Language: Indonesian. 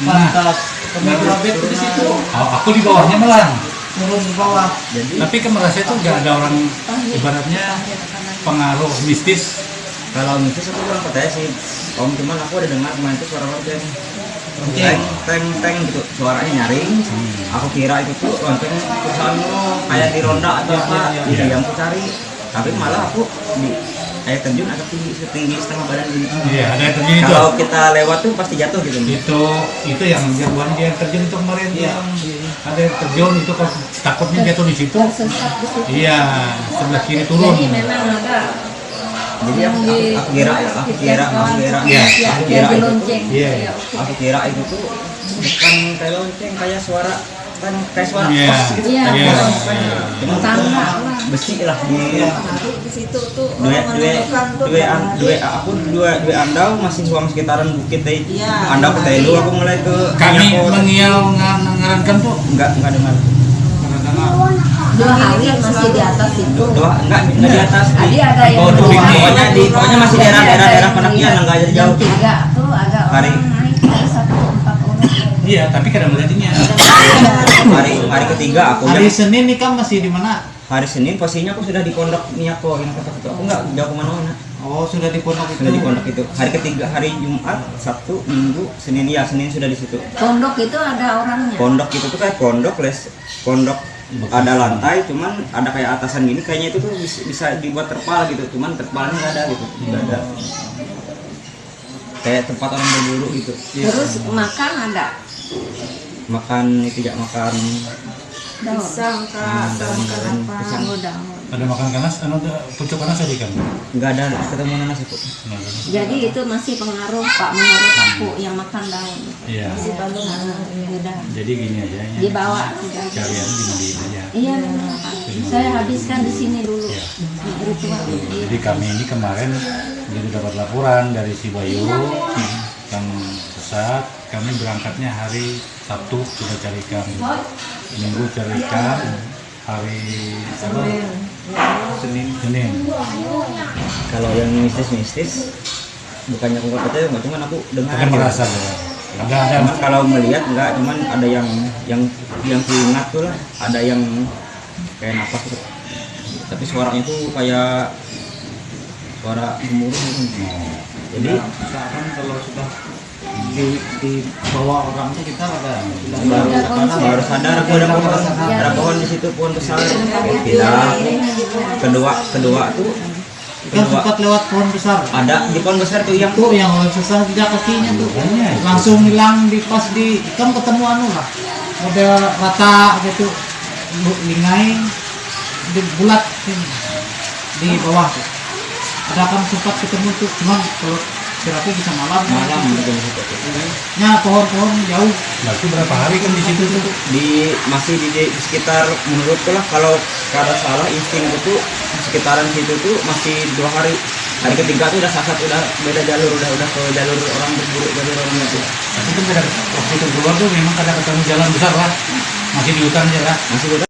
Pantas. Kemana di situ? Aku di bawahnya malah. Turun di bawah. Tapi ke Merasa itu nggak ada orang ibaratnya pengaruh mistis. Kalau mistis aku kurang percaya sih Om, cuman aku ada dengar kemarin itu suara lonceng teng gitu, suaranya nyaring. Aku kira itu tuh lonceng perusahaan kayak di ronda atau apa gitu yang aku cari, tapi malah aku di air terjun agak tinggi, setinggi setengah badan gitu. Iya, ada air terjun itu. Kalau kita lewat tuh pasti jatuh gitu. Itu yang jagoan dia air terjun itu kemarin yang ada air terjun itu kalau takutnya jatuh di situ. Iya, sebelah kiri turun. Jadi memang ada. Jadi aku kira itu tuh bukan kayak lonceng, kayak suara kan kayak suara kos gitu. Cuma tangga besi lah di situ tuh dua andau masih ruang sekitaran bukit teh. Andau ke teh aku mulai ke kami mengiau ngarankan tuh enggak dengar. 2 hari masih di atas itu. Enggak di atas. Tadi ada yang pokoknya masih daerah Panakian enggak jadi jauh. 3 tuh ada orang naik ada 1-4 orang. Iya, tapi kadang melihatnya. Hari ketiga aku Hari Senin nih kan masih di mana? Hari Senin posisinya aku sudah di pondok Miyako yang kata itu. Aku enggak jauh kemana-mana. Oh, sudah di pondok itu. Sudah di pondok itu. Hari ketiga, hari Jumat, Sabtu, Minggu, Senin Senin sudah di situ. Pondok itu ada orangnya. Pondok itu tuh kayak pondok ada lantai, cuman ada kayak atasan gini, kayaknya itu tuh bisa dibuat terpal gitu, cuman terpalnya nggak ada gitu, nggak ada. Kayak tempat orang berburu gitu. Terus makan ada. Makan tidak makan Pisang kak, makan apa? Daun. Ada makan kanas, pucuk kanas tadi kan? nggak ada ketemu nanas itu. Jadi itu masih pengaruh Pak, menurut aku yang makan daun. Iya. Masih udah Jadi gini aja ya. dibawa sudah. Carian dimandiin aja. Iya memang. Saya habiskan di sini dulu. Iya. Ritual. Jadi kami ini kemarin begitu dapat laporan dari si Bayu yang pesat, kami berangkatnya hari Sabtu sudah cari ikan, Minggu cari ikan, hari Senin. Kalau yang mistis bukannya aku nggak percaya, nggak, cuman aku dengar. Akan merasa ya. Ada. Cuman kalau melihat nggak, cuman ada yang kuingat tuh lah, ada yang kayak napas gitu. Tapi suaranya tuh kayak suara gemuruh gitu. Jadi Misalkan kalau sudah di bawah orang itu kita ada baru sadar aku ada pohon di situ, pohon besar. Tidak. Kedua tuh kan sempat lewat pohon besar. ada di pohon besar tuh yang Yang susah tidak kakinya tuh. Langsung hilang di pas di kan ketemu anu lah. Model rata gitu. Lingai di bulat ini. Di bawah tuh. Ada kan sempat ketemu tuh, cuman kalau kira-kira bisa malam gitu. Ya pohon-pohon jauh. Berarti berapa hari kan di situ tuh? Masih di sekitar, menurutku lah, kalau kada salah insting itu sekitaran situ tuh masih 2 hari. Hari ketiga tuh udah sasat, udah beda jalur, udah ke jalur orang berburu, jalur orang itu. Tapi kan waktu itu keluar tuh memang kada ketemu jalan besar lah. Masih di hutan aja lah. Masih udah